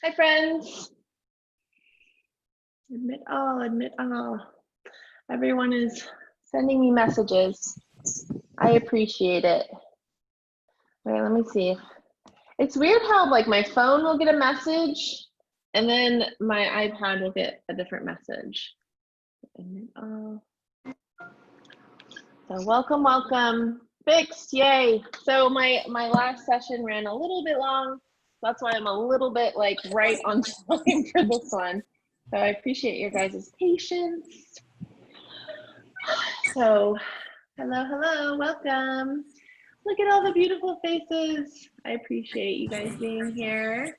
Hi, friends. Admit all, admit all. Everyone is sending me messages. I appreciate it. Wait, let me see. It's weird how like my phone will get a message and then my iPad will get a different message. Admit all. So welcome, welcome. Fixed, yay. So my last session ran a little bit long. That's why I'm a little bit like right on time for this one. So I appreciate your guys' patience. So hello, hello, welcome. Look at all the beautiful faces. I appreciate you guys being here.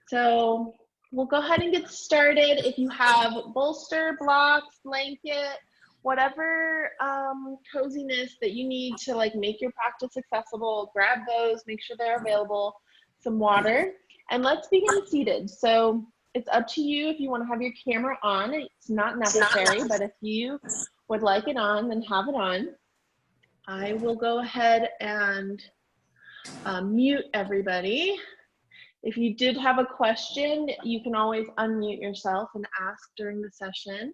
So we'll go ahead and get started. If you have bolster, blocks, blanket, whatever coziness that you need to like make your practice accessible, grab those, make sure they're available, some water, and let's begin seated. So it's up to you if you want to have your camera on. It's not necessary, but if you would like it on, then have it on. I will go ahead and mute everybody. If you did have a question, you can always unmute yourself and ask during the session.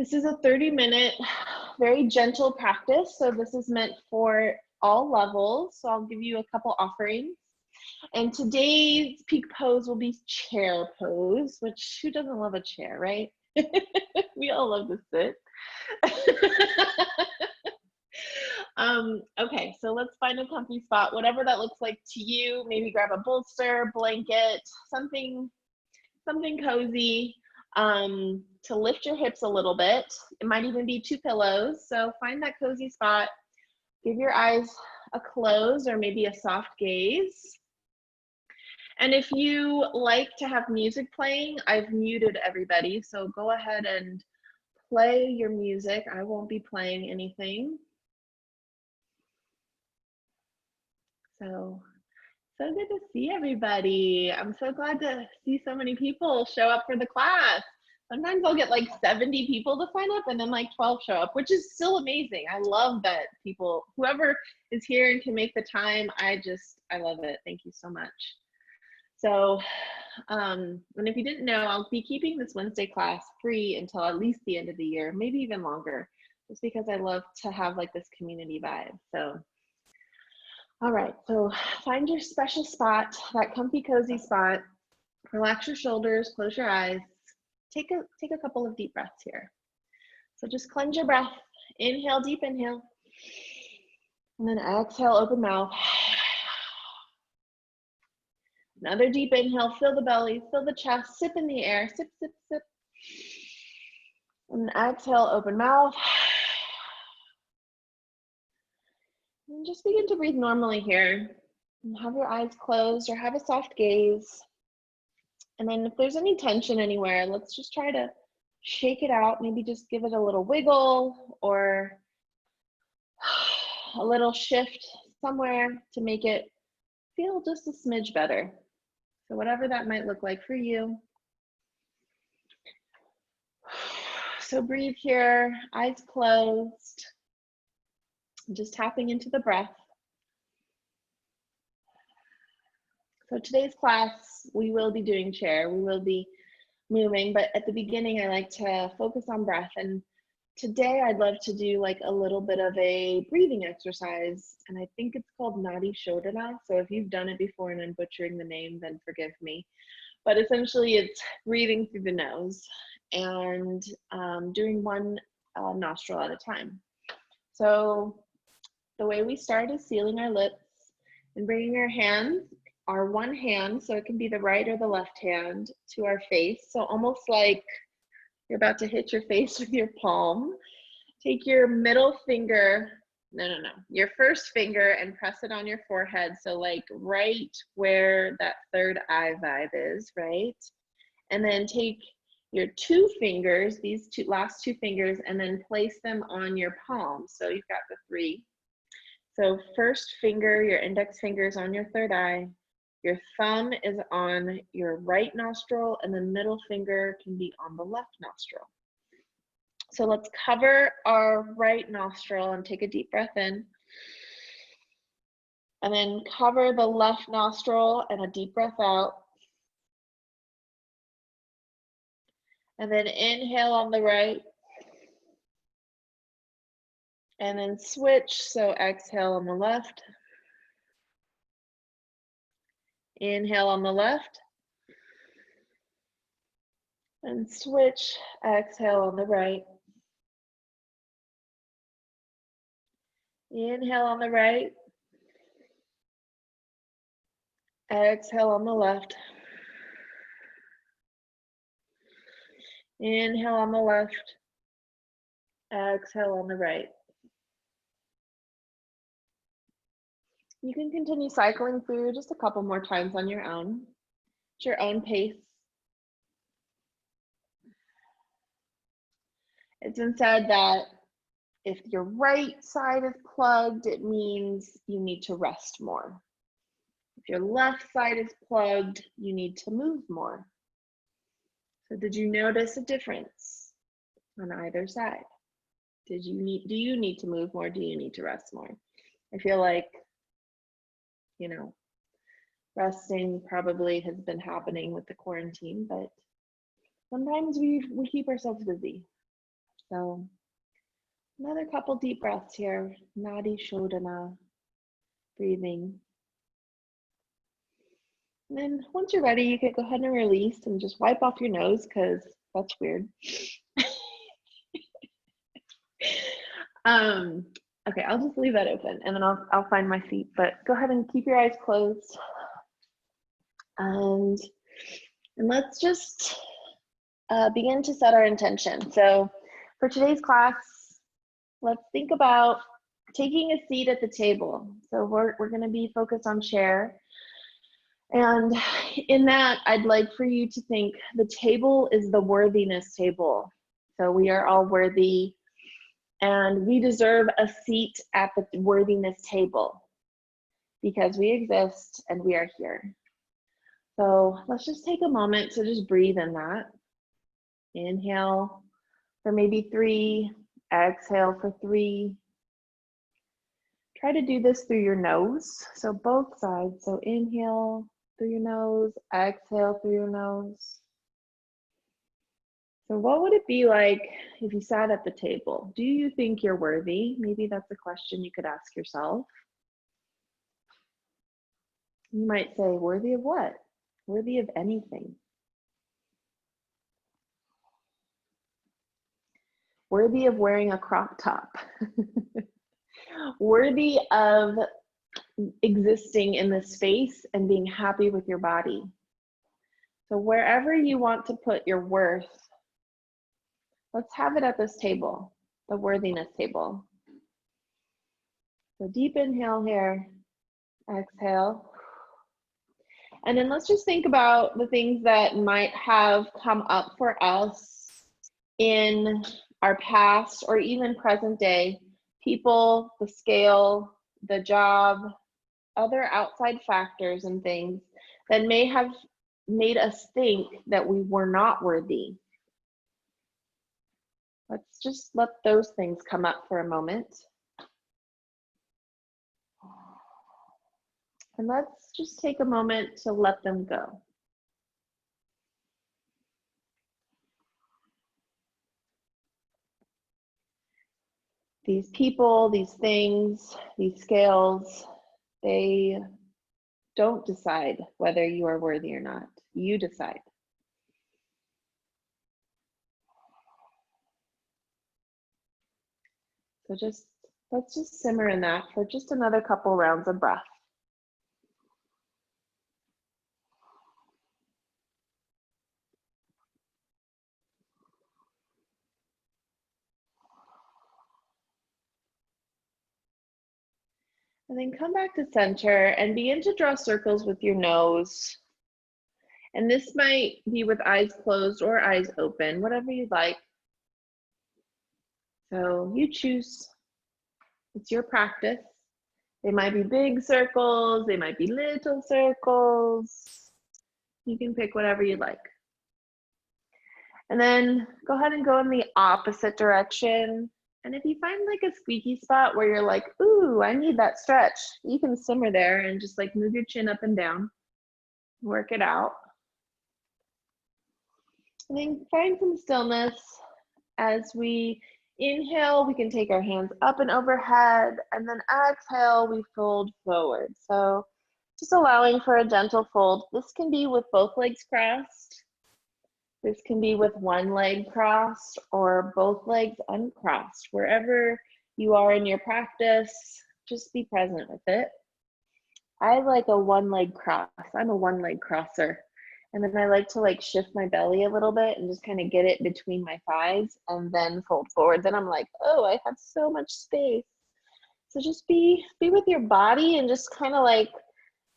This is a 30-minute, very gentle practice. So this is meant for all levels. So I'll give you a couple offerings. And today's peak pose will be chair pose, which who doesn't love a chair, right? We all love to sit. Okay, so let's find a comfy spot, whatever that looks like to you. Maybe grab a bolster, blanket, something cozy to lift your hips a little bit. It might even be 2 pillows. So find that cozy spot. Give your eyes a close or maybe a soft gaze. And if you like to have music playing, I've muted everybody. So go ahead and play your music. I won't be playing anything. So good to see everybody. I'm so glad to see so many people show up for the class. Sometimes I'll get like 70 people to sign up and then like 12 show up, which is still amazing. I love that people, whoever is here and can make the time, I love it. Thank you so much. So, and if you didn't know, I'll be keeping this Wednesday class free until at least the end of the year, maybe even longer, just because I love to have like this community vibe. So. All right, so find your special spot, that comfy, cozy spot. Relax your shoulders, close your eyes. Take a couple of deep breaths here. So just cleanse your breath. Inhale, deep inhale. And then exhale, open mouth. Another deep inhale, fill the belly, fill the chest, sip in the air, sip, sip, sip. And exhale, open mouth. And just begin to breathe normally here. And have your eyes closed or have a soft gaze. And then if there's any tension anywhere, let's just try to shake it out. Maybe just give it a little wiggle or a little shift somewhere to make it feel just a smidge better. So whatever that might look like for you. So breathe here, eyes closed. Just tapping into the breath. So today's class, we will be doing chair. We will be moving, but at the beginning, I like to focus on breath. And today I'd love to do like a little bit of a breathing exercise. And I think it's called Nadi Shodhana. So if you've done it before and I'm butchering the name, then forgive me. But essentially it's breathing through the nose and doing one nostril at a time. So the way we start is sealing our lips and bringing our one hand, so it can be the right or the left hand, to our face. So almost like you're about to hit your face with your palm. Take your middle finger, your first finger and press it on your forehead. So like right where that third eye vibe is, right? And then take your 2 fingers, these last 2 fingers, and then place them on your palm. So you've got the 3. So first finger, your index finger is on your third eye. Your thumb is on your right nostril, and the middle finger can be on the left nostril. So let's cover our right nostril and take a deep breath in. And then cover the left nostril and a deep breath out. And then inhale on the right. And then switch, so exhale on the left. Inhale on the left. And switch, exhale on the right. Inhale on the right. Exhale on the left. Inhale on the left. Exhale on the right. You can continue cycling through just a couple more times on your own. At your own pace. It's been said that if your right side is plugged, it means you need to rest more. If your left side is plugged, you need to move more. So did you notice a difference on either side? Do you need to move more? Do you need to rest more? I feel like, you know, resting probably has been happening with the quarantine, but sometimes we keep ourselves busy. So another couple deep breaths here. Nadi Shodhana, breathing. And then once you're ready, you can go ahead and release and just wipe off your nose because that's weird. Okay, I'll just leave that open and then I'll find my seat, but go ahead and keep your eyes closed. And let's just begin to set our intention. So for today's class, let's think about taking a seat at the table. So we're going to be focused on chair. And in that, I'd like for you to think the table is the worthiness table. So we are all worthy and we deserve a seat at the worthiness table because we exist and we are here. So let's just take a moment to just breathe in that. Inhale for maybe 3, exhale for 3. Try to do this through your nose. So both sides. So inhale through your nose, exhale through your nose. So what would it be like if you sat at the table? Do you think you're worthy? Maybe that's a question you could ask yourself. You might say, worthy of what? Worthy of anything. Worthy of wearing a crop top. Worthy of existing in this space and being happy with your body. So wherever you want to put your worth, let's have it at this table, the worthiness table. So deep inhale here, exhale. And then let's just think about the things that might have come up for us in our past or even present day. People, the scale, the job, other outside factors and things that may have made us think that we were not worthy. Let's just let those things come up for a moment. And let's just take a moment to let them go. These people, these things, these scales, they don't decide whether you are worthy or not. You decide. So let's just simmer in that for just another couple rounds of breath. And then come back to center and begin to draw circles with your nose. And this might be with eyes closed or eyes open, whatever you'd like. So you choose. It's your practice. They might be big circles, they might be little circles. You can pick whatever you like. And then go ahead and go in the opposite direction. And if you find like a squeaky spot where you're like, ooh, I need that stretch, you can simmer there and just like move your chin up and down, work it out. And then find some stillness. As we inhale, we can take our hands up and overhead, and then exhale, we fold forward. So just allowing for a gentle fold. This can be with both legs crossed. This can be with one leg crossed or both legs uncrossed. Wherever you are in your practice, just be present with it. I like a one leg cross. I'm a one leg crosser. And then I like to like shift my belly a little bit and just kind of get it between my thighs and then fold forward. Then I'm like, oh, I have so much space. So just be with your body and just kind of like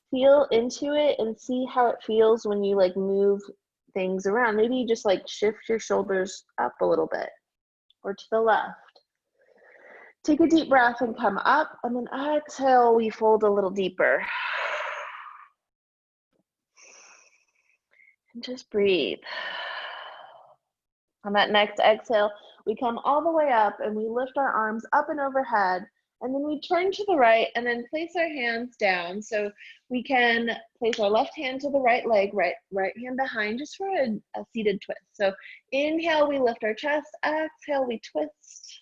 feel into it and see how it feels when you like move things around. Maybe you just like shift your shoulders up a little bit or to the left. Take a deep breath and come up, and then exhale, we fold a little deeper. And just breathe. On that next exhale, we come all the way up and we lift our arms up and overhead, and then we turn to the right and then place our hands down. So we can place our left hand to the right leg, right hand behind, just for a seated twist. So inhale, we lift our chest. Exhale, we twist.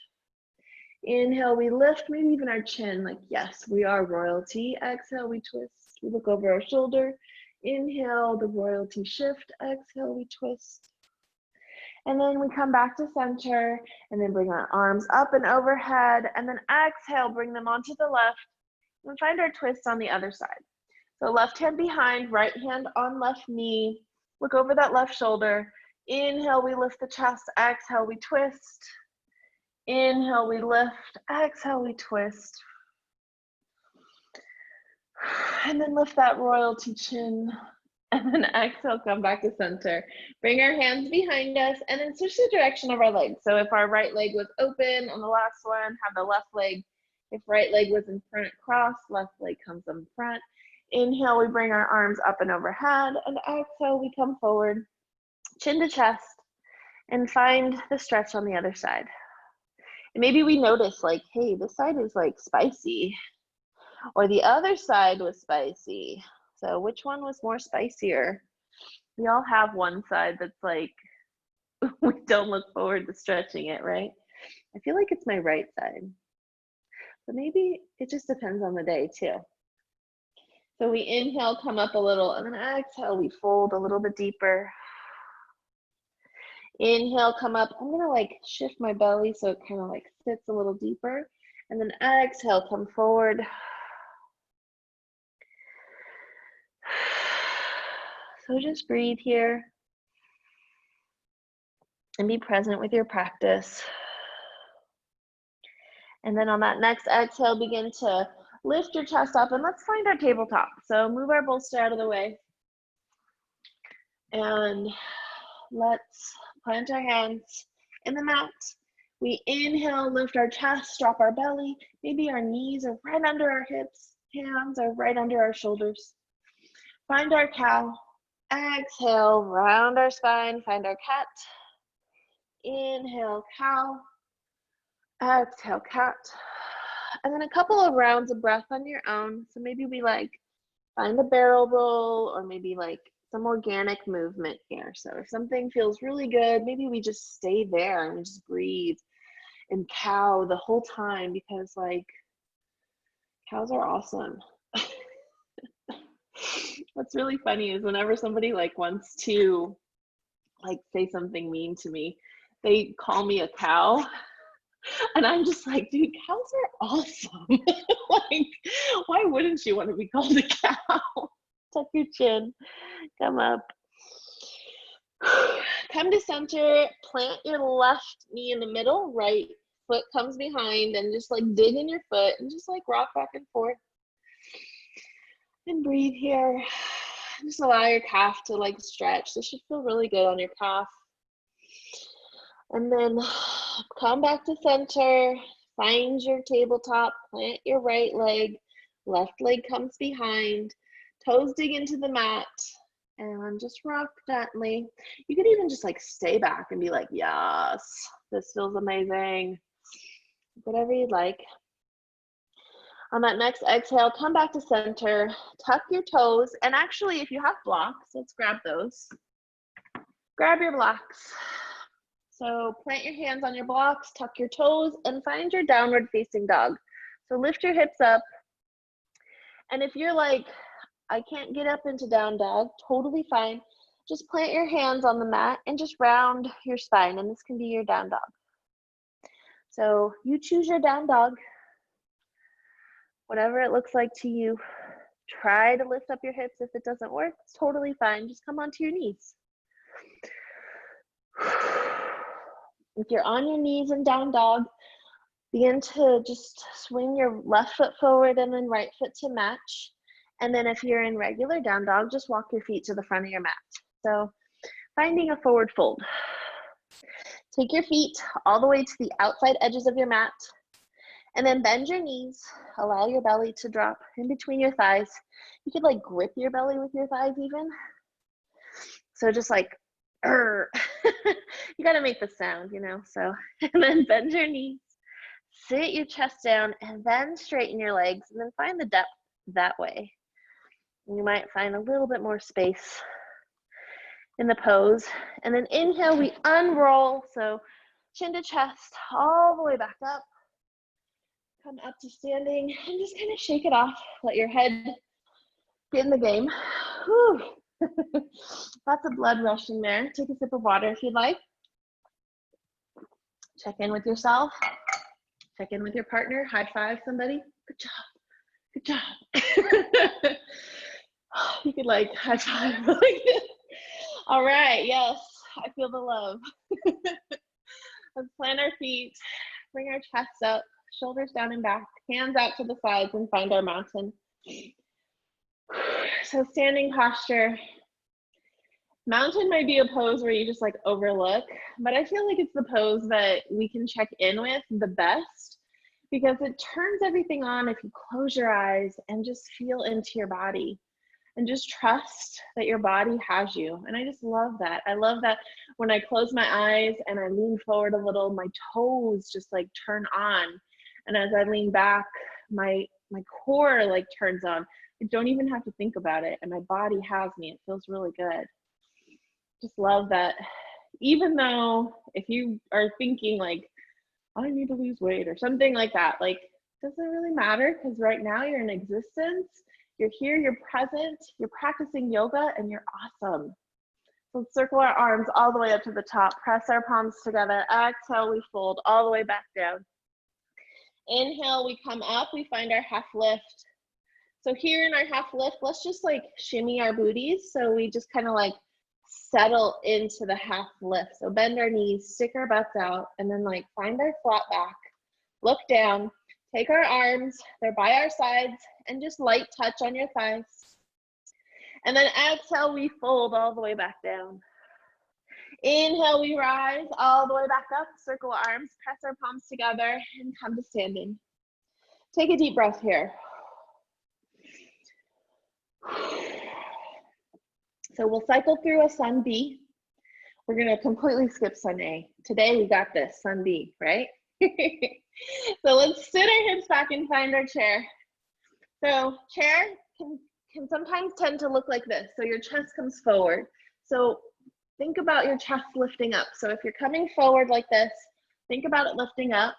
Inhale, we lift, maybe even our chin, like, yes, we are royalty. Exhale, we twist. We look over our shoulder. Inhale, the royalty shift. Exhale, we twist. And then we come back to center and then bring our arms up and overhead. And then exhale, bring them onto the left and find our twist on the other side. So left hand behind, right hand on left knee. Look over that left shoulder. Inhale, we lift the chest. Exhale, we twist. Inhale, we lift. Exhale, we twist. And then lift that royalty chin. And then exhale, come back to center. Bring our hands behind us and then switch the direction of our legs. So if our right leg was open on the last one, have the left leg. If right leg was in front, cross, left leg comes in front. Inhale, we bring our arms up and overhead. And exhale, we come forward, chin to chest, and find the stretch on the other side. And maybe we notice like, hey, this side is like spicy, or the other side was spicy. So which one was more spicier? We all have one side that's like, we don't look forward to stretching it, right? I feel like it's my right side. But maybe it just depends on the day too. So we inhale, come up a little, and then exhale, we fold a little bit deeper. Inhale, come up. I'm gonna like shift my belly so it kind of like sits a little deeper. And then exhale, come forward. So just breathe here and be present with your practice. And then on that next exhale, begin to lift your chest up and let's find our tabletop. So move our bolster out of the way. And let's plant our hands in the mat. We inhale, lift our chest, drop our belly. Maybe our knees are right under our hips. Hands are right under our shoulders. Find our cow. Exhale, round our spine, find our cat. Inhale, cow. Exhale, cat. And then a couple of rounds of breath on your own. So maybe we like find a barrel roll or maybe like some organic movement here. So if something feels really good, maybe we just stay there and we just breathe and cow the whole time, because like cows are awesome. What's really funny is whenever somebody like wants to like say something mean to me, they call me a cow. And I'm just like, dude, cows are awesome. Like, why wouldn't you want to be called a cow? Tuck your chin, come up. Come to center, plant your left knee in the middle, right foot comes behind, and just like dig in your foot and just like rock back and forth. And breathe here. Just allow your calf to like stretch. This should feel really good on your calf. And then come back to center, find your tabletop, plant your right leg, left leg comes behind, toes dig into the mat, and just rock gently. You could even just like stay back and be like, yes, this feels amazing. whatever you'd like. On that next exhale, come back to center, tuck your toes, and actually if you have blocks, let's grab those. Grab your blocks. So plant your hands on your blocks, tuck your toes, and find your downward facing dog. So lift your hips up. And if you're like, I can't get up into down dog, totally fine. Just plant your hands on the mat and just round your spine, and this can be your down dog. So you choose your down dog, whatever it looks like to you. Try to lift up your hips. If it doesn't work, it's totally fine. Just come onto your knees. If you're on your knees in down dog, begin to just swing your left foot forward and then right foot to match. And then if you're in regular down dog, just walk your feet to the front of your mat. So finding a forward fold. Take your feet all the way to the outside edges of your mat. And then bend your knees, allow your belly to drop in between your thighs. You could like grip your belly with your thighs even. So just like, you gotta make the sound, you know, so, and then bend your knees, sit your chest down, and then straighten your legs, and then find the depth that way. You might find a little bit more space in the pose. And then inhale, we unroll, so chin to chest, all the way back up. Come up to standing and just kind of shake it off. Let your head get in the game. Whew. Lots of blood rushing there. Take a sip of water if you'd like. Check in with yourself. Check in with your partner. High five somebody. Good job. Good job. You could like high five. All right. Yes, I feel the love. Let's plant our feet. Bring our chests up. Shoulders down and back, hands out to the sides, and find our mountain. So standing posture. Mountain might be a pose where you just like overlook, but I feel like it's the pose that we can check in with the best because it turns everything on if you close your eyes and just feel into your body and just trust that your body has you. And I just love that. I love that when I close my eyes and I lean forward a little, my toes just like turn on. And as I lean back, my core like turns on. I don't even have to think about it. And my body has me. It feels really good. Just love that. Even though if you are thinking like, I need to lose weight or something like that, like, doesn't really matter because right now you're in existence. You're here, you're present, you're practicing yoga, and you're awesome. So let's circle our arms all the way up to the top. Press our palms together. Exhale, we fold all the way back down. Inhale, we come up, we find our half lift. So here in our half lift, let's just like shimmy our booties. So we just kind of like settle into the half lift. So bend our knees, stick our butts out, and then like find our flat back. Look down, take our arms, they're by our sides, and just light touch on your thighs. And then exhale, we fold all the way back down. Inhale, we rise all the way back up, circle arms, press our palms together, and come to standing. Take a deep breath here. So we'll cycle through a sun B. We're gonna completely skip sun A. Today we got this, sun B, right? So let's sit our hips back and find our chair. So chair can sometimes tend to look like this. So your chest comes forward. So think about your chest lifting up. So if you're coming forward like this, think about it lifting up.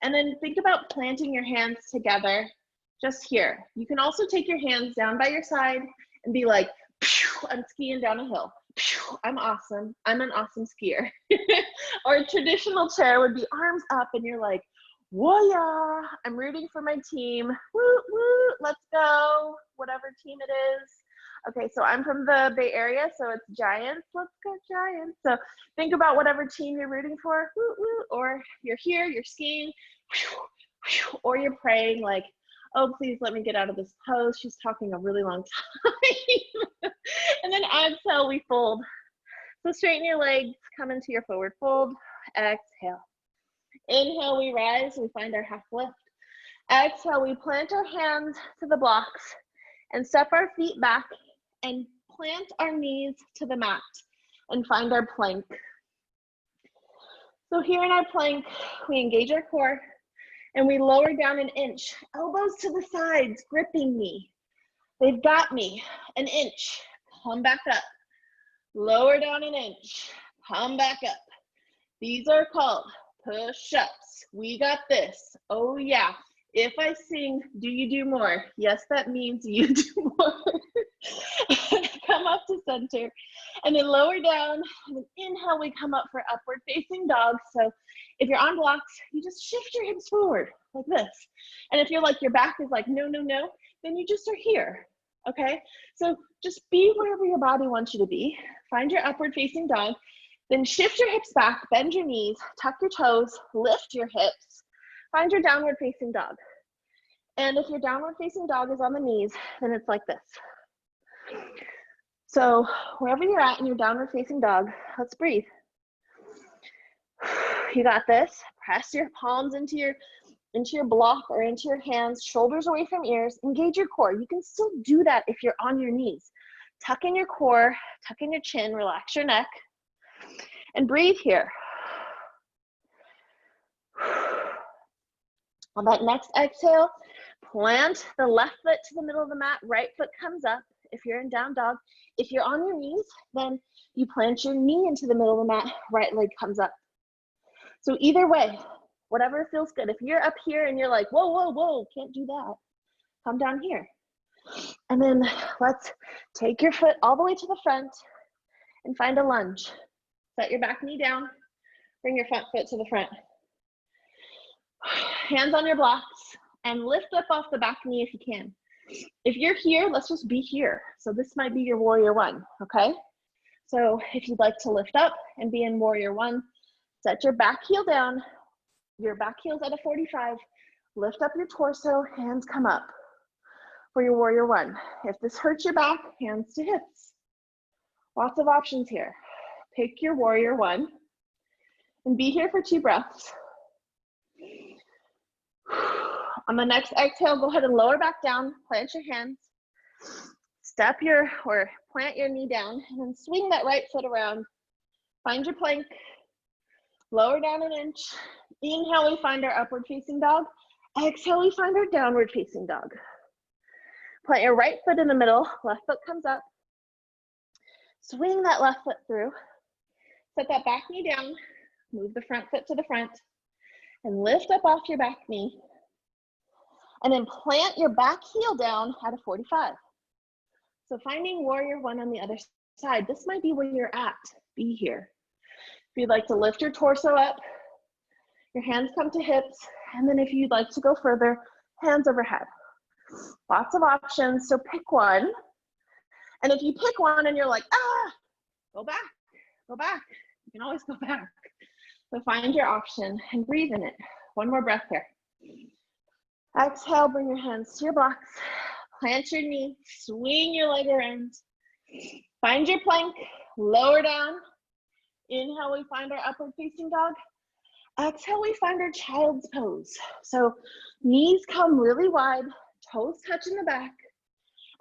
And then think about planting your hands together just here. You can also take your hands down by your side and be like, I'm skiing down a hill. I'm awesome. I'm an awesome skier. Or a traditional chair would be arms up and you're like, whoa, yeah, I'm rooting for my team. Woo, woo, let's go. Whatever team it is. Okay, so I'm from the Bay Area, so it's Giants. Let's go Giants. So think about whatever team you're rooting for. Woo, woo. Or you're here, you're skiing, or you're praying like, oh, please let me get out of this pose. She's talking a really long time. And then exhale, we fold. So straighten your legs, come into your forward fold. Exhale. Inhale, we rise, we find our half lift. Exhale, we plant our hands to the blocks and step our feet back and plant our knees to the mat and find our plank. So here in our plank, we engage our core And we lower down an inch, elbows to the sides, gripping me. They've got me, an inch, come back up. Lower down an inch, come back up. These are called push-ups. We got this. Oh yeah. If I sing, do you do more? Yes, that means you do more. Come up to center and then lower down. And then inhale, we come up for upward facing dog. So if you're on blocks, you just shift your hips forward like this. And if you're like, your back is like, no, no, no, then you just are here, okay? So just be wherever your body wants you to be. Find your upward facing dog. Then shift your hips back, bend your knees, tuck your toes, lift your hips. Find your downward facing dog. And if your downward facing dog is on the knees, then it's like this. So wherever you're at in your downward facing dog, let's breathe. You got this. Press your palms into your block or into your hands, shoulders away from ears. Engage your core. You can still do that if you're on your knees. Tuck in your core, tuck in your chin, relax your neck, and breathe here. On that next exhale, plant the left foot to the middle of the mat, right foot comes up if you're in down dog. If you're on your knees, then you plant your knee into the middle of the mat, right leg comes up. So either way, whatever feels good. If you're up here and you're like, whoa, whoa, whoa, can't do that, come down here. And then let's take your foot all the way to the front and find a lunge. Set your back knee down, bring your front foot to the front. Hands on your blocks and lift up off the back knee if you can. If you're here, let's just be here. So this might be your warrior one, okay? So if you'd like to lift up and be in warrior one, set your back heel down, your back heel's at a 45, lift up your torso, hands come up for your warrior one. If this hurts your back, hands to hips. Lots of options here. Pick your warrior one and be here for 2 breaths. On the next exhale, go ahead and lower back down, plant your hands, plant your knee down, and then swing that right foot around. Find your plank, lower down an inch. Inhale, we find our upward facing dog. Exhale, we find our downward facing dog. Plant your right foot in the middle, left foot comes up. Swing that left foot through. Set that back knee down, move the front foot to the front, and lift up off your back knee. And then plant your back heel down at a 45. So finding warrior one on the other side, this might be where you're at. Be here. If you'd like to lift your torso up, your hands come to hips, and then if you'd like to go further, hands overhead. Lots of options, so pick one. And if you pick one and you're like, go back, go back. You can always go back. So find your option and breathe in it. One more breath here. Exhale, bring your hands to your blocks. Plant your knee, swing your leg around. Find your plank, lower down. Inhale, we find our upward facing dog. Exhale, we find our child's pose. So knees come really wide, toes touch in the back,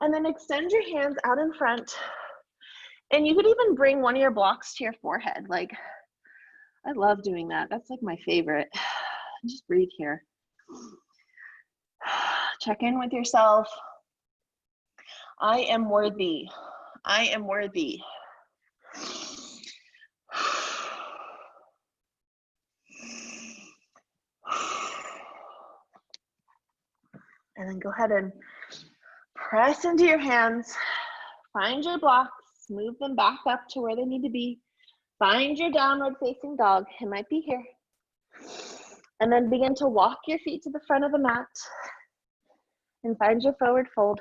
and then extend your hands out in front. And you could even bring one of your blocks to your forehead. Like, I love doing that. That's like my favorite. Just breathe here. Check in with yourself. I am worthy. I am worthy. And then go ahead and press into your hands. Find your blocks. Move them back up to where they need to be. Find your downward facing dog. It might be here. And then begin to walk your feet to the front of the mat. And find your forward fold.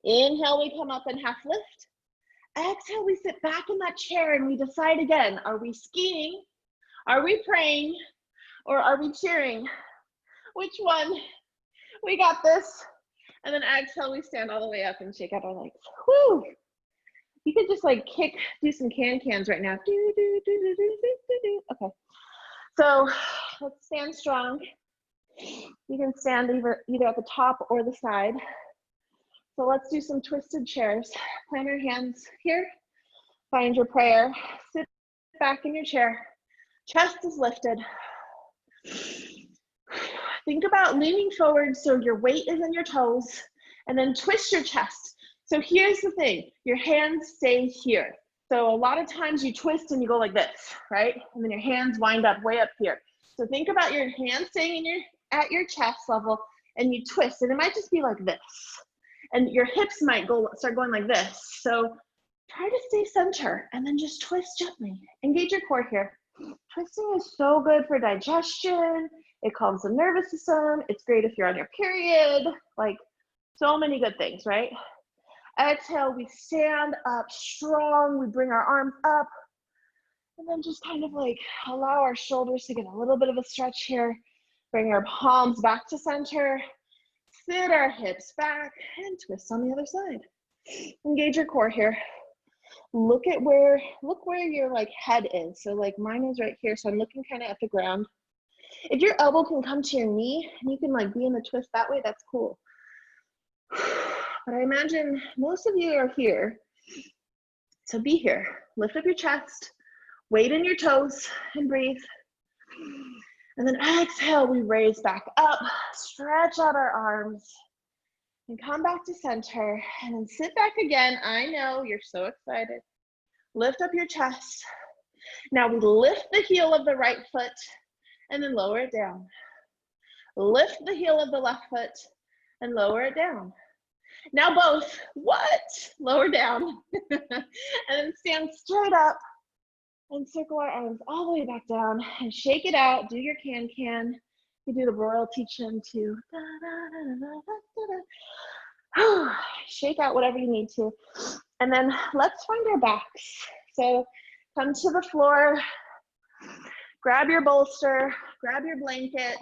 Inhale, we come up and half lift. Exhale, we sit back in that chair and we decide again, are we skiing? Are we praying? Or are we cheering? Which one? We got this. And then exhale, we stand all the way up and shake out our legs. Woo! You could just like do some cans right now. Do, do, do, do, do, do, do, do. Okay. So let's stand strong. You can stand either at the top or the side. So let's do some twisted chairs. Plant your hands here. Find your prayer. Sit back in your chair. Chest is lifted. Think about leaning forward so your weight is in your toes, and then twist your chest. So here's the thing, your hands stay here. So a lot of times you twist and you go like this, right? And then your hands wind up way up here. So think about your hands staying at your chest level, and you twist, and it might just be like this. And your hips might start going like this. So try to stay center and then just twist gently. Engage your core here. Twisting is so good for digestion. It calms the nervous system. It's great if you're on your period. Like so many good things, right? Exhale, we stand up strong. We bring our arms up. And then just kind of like allow our shoulders to get a little bit of a stretch here. Bring our palms back to center. Sit our hips back and twist on the other side. Engage your core here. Look where your like head is. So like mine is right here. So I'm looking kind of at the ground. If your elbow can come to your knee and you can like be in the twist that way, that's cool. But I imagine most of you are here. So be here. Lift up your chest, weight in your toes, and breathe. And then exhale, we raise back up, stretch out our arms, and come back to center, and then sit back again. I know, you're so excited. Lift up your chest. Now we lift the heel of the right foot, and then lower it down. Lift the heel of the left foot, and lower it down. Now both, what? Lower down. And then stand straight up, and circle our arms all the way back down and shake it out. Do your can-can. You do the royalty chin too. Shake out whatever you need to. And then let's find our backs. So come to the floor, grab your bolster, grab your blanket,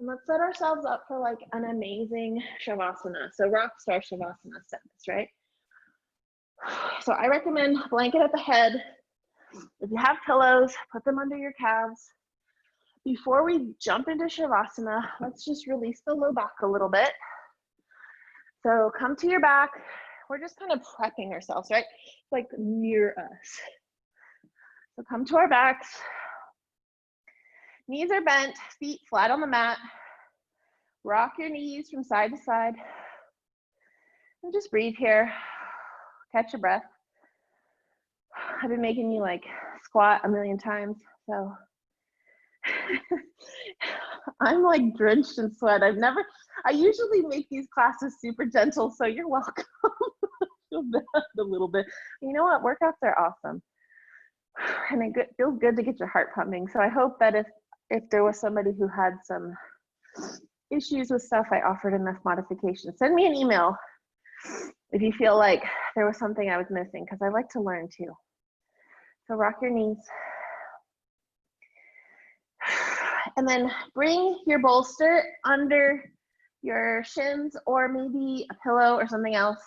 and let's set ourselves up for like an amazing Shavasana. So rock star Shavasana stance, right? So I recommend blanket at the head. If you have pillows, put them under your calves. Before we jump into Shavasana, let's just release the low back a little bit. So come to your back. We're just kind of prepping ourselves, right? Like near us. So come to our backs. Knees are bent, feet flat on the mat. Rock your knees from side to side. And just breathe here. Catch your breath. I've been making you like squat a million times, so I'm like drenched in sweat. I usually make these classes super gentle, so you're welcome. I feel bad a little bit. You know what? Workouts are awesome. And it feels good to get your heart pumping. So I hope that if there was somebody who had some issues with stuff, I offered enough modifications. Send me an email if you feel like there was something I was missing, because I like to learn too. So rock your knees. And then bring your bolster under your shins, or maybe a pillow or something else.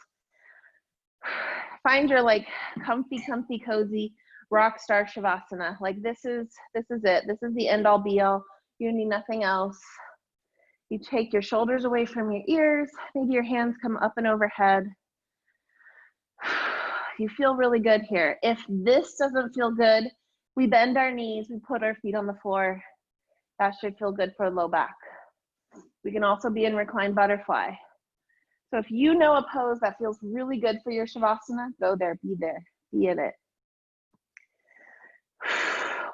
Find your like comfy, cozy rock star Shavasana. Like this is it. This is the end all be all. You need nothing else. You take your shoulders away from your ears. Maybe your hands come up and overhead. You feel really good here. If this doesn't feel good, we bend our knees, we put our feet on the floor. That should feel good for low back. We can also be in reclined butterfly. So if you know a pose that feels really good for your Shavasana, go there, be in it.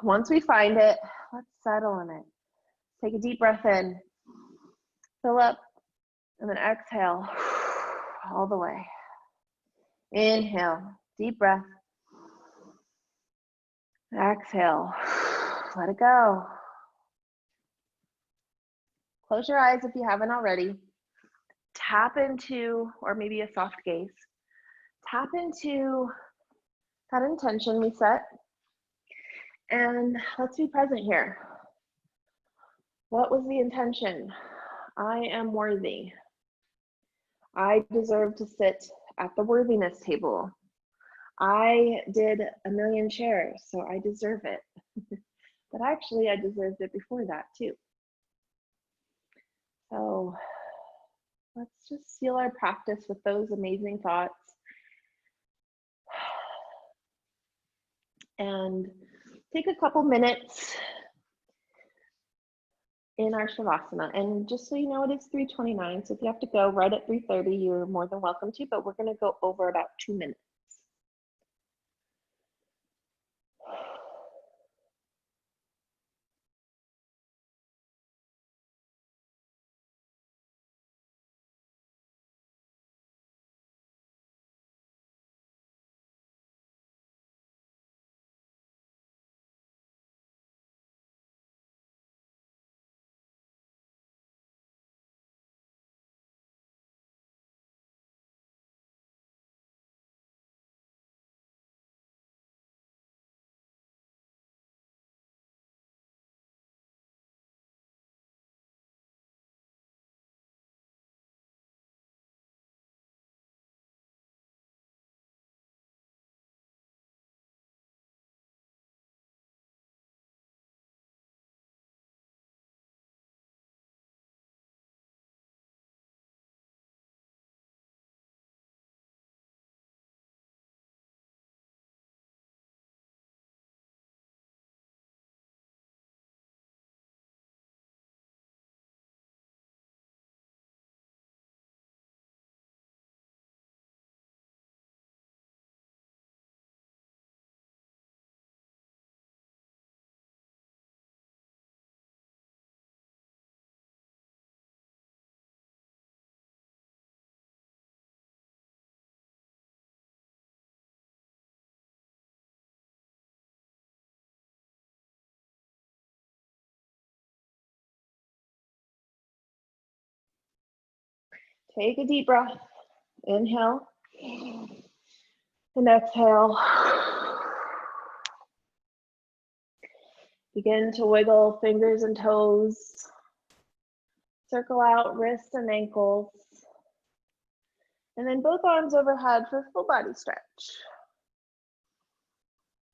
Once we find it, let's settle in it. Take a deep breath in, fill up, and then exhale all the way. Inhale, deep breath. Exhale, let it go. Close your eyes if you haven't already. Tap into, or maybe a soft gaze, tap into that intention we set. And let's be present here. What was the intention? I am worthy. I deserve to sit at the worthiness table. I did a million shares, so I deserve it. But actually, I deserved it before that too. So let's just seal our practice with those amazing thoughts. And take a couple minutes in our Shavasana. And just so you know, it is 3:29. So if you have to go right at 3:30, you're more than welcome to, but we're going to go over about 2 minutes. Take a deep breath. Inhale and exhale. Begin to wiggle fingers and toes. Circle out wrists and ankles. And then both arms overhead for full body stretch.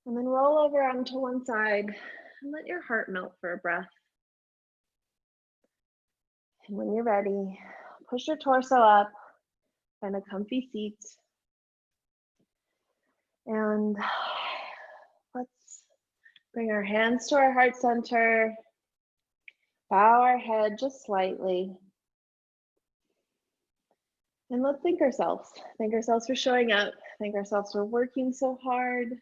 And then roll over onto one side and let your heart melt for a breath. And when you're ready, push your torso up, find a comfy seat. And let's bring our hands to our heart center. Bow our head just slightly. And let's thank ourselves. Thank ourselves for showing up. Thank ourselves for working so hard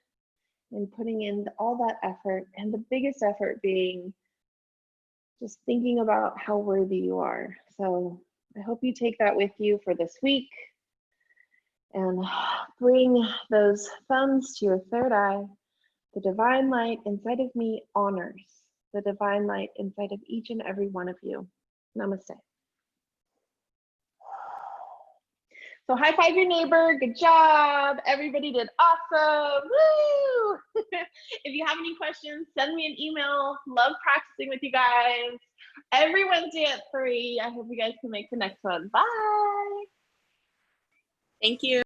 and putting in all that effort. And the biggest effort being just thinking about how worthy you are. So I hope you take that with you for this week and bring those thumbs to your third eye. The divine light inside of me honors the divine light inside of each and every one of you. Namaste. So high five your neighbor. Good job. Everybody did awesome. Woo! If you have any questions, send me an email. Love practicing with you guys. Every Wednesday at 3. I hope you guys can make the next one. Bye. Thank you.